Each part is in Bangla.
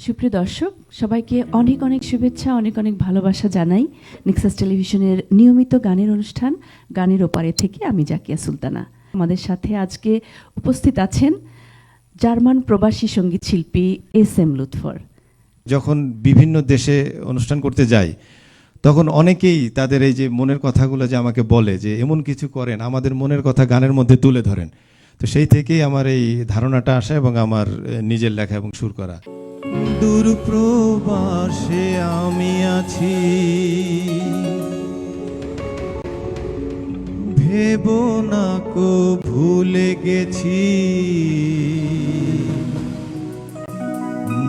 সুপ্রিয় দর্শক, সবাইকে অনেক অনেক শুভেচ্ছা, অনেক অনেক ভালোবাসা জানাই। নেক্সাস টেলিভিশনের নিয়মিত গানের অনুষ্ঠান গানের ওপারে থেকে আমি জাকিয়া সুলতানা। আমাদের সাথে আজকে উপস্থিত আছেন জার্মান প্রবাসী সঙ্গীত শিল্পী SM লুৎফর। যখন বিভিন্ন দেশে অনুষ্ঠান করতে যাই তখন অনেকেই তাদের এই যে মনের কথাগুলো যে আমাকে বলে যে এমন কিছু করেন, আমাদের মনের কথা গানের মধ্যে তুলে ধরেন। তো সেই থেকেই আমার এই ধারণাটা আসে এবং আমার নিজের লেখা এবং সুর করা। দূর প্রবাসে আমি আছি, ভেবো না কো ভুলে গেছি,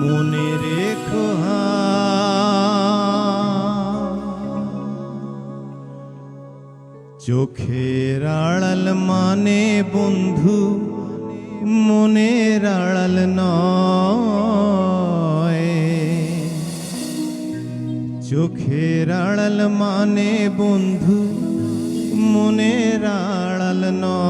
মনে রেখো চোখের আড়াল মানে বন্ধু, মনের আড়াল নয়। চোখের আড়াল মানে বন্ধু, মনের আড়াল নয়।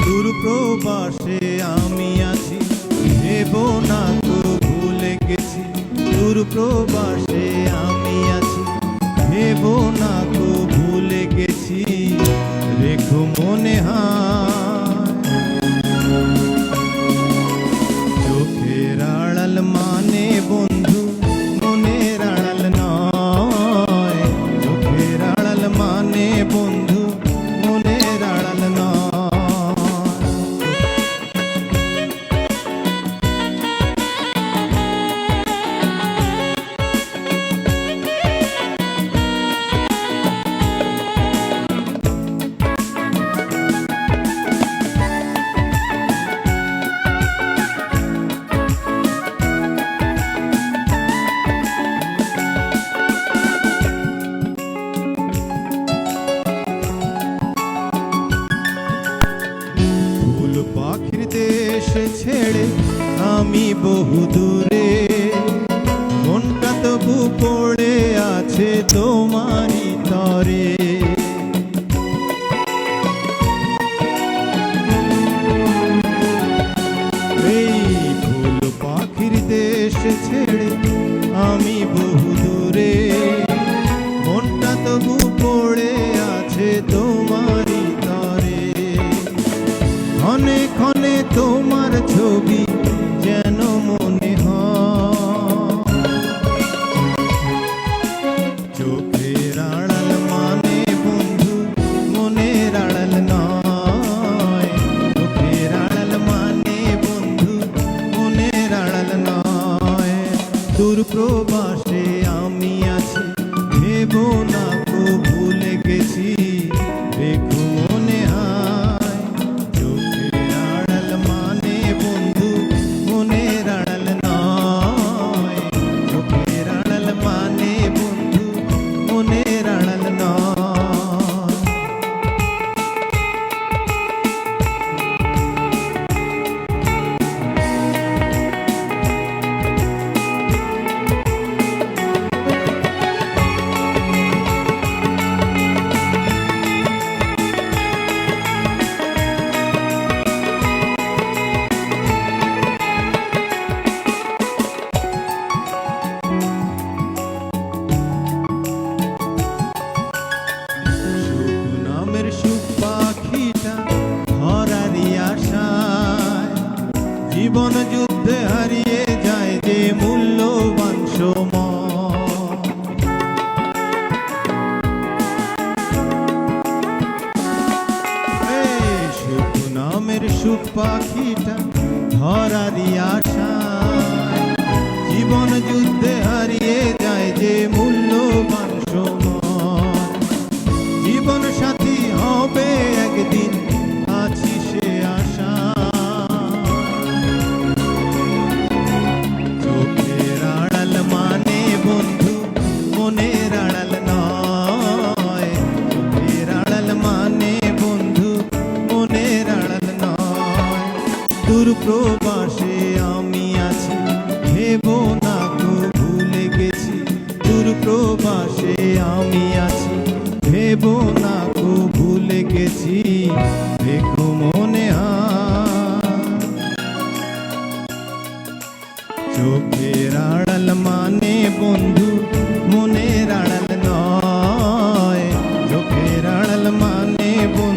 দূর প্রবাসে আমি আছি, ভেবো না তো ভুলে গেছি। দূর প্রবাসে আমি আছি, ভেবো না তো ভুলে গেছি, রেখো মনে চোখের আড়াল মানে বন্ধু, মনের আড়াল নয়। চোখের আড়াল মানে বন্ধু, মনের আড়াল নয়। পাখির দেশ ছেড়ে আমি বহু দূরে, মনটা তবু পড়ে আছে তোমারই তরে। এই ফুল পাখির দেশ ছেড়ে আমি বহু দূরে, মনটা তবু পড়ে আছে তোমারই তরে। ক্ষণে ক্ষণে তোমার ছবি যেন মনে হয়, চোখের আড়াল মানে বন্ধু, মনের আড়াল নয়। চোখের আড়াল মানে বন্ধু, মনের আড়াল নয়। দূর প্রবাসে আমি আছি, ভেবো না কো ভুলে গেছি, রেখো মনে জীবন যুদ্ধে হারিয়ে যায় যে মূল্যবান সময়। সুখ নামের সুখ পাখিটা ধরারই আশায়, জীবন যুদ্ধে হারিয়ে যায় যে মূল্যবান সময়। জীবন সাথী হবে একদিন, আছি না কো ভুলে গেছি দেখো মনে হয় চোখের আড়াল মানে বন্ধু মনের আড়াল নয় চোখের আড়াল মানে বন্ধু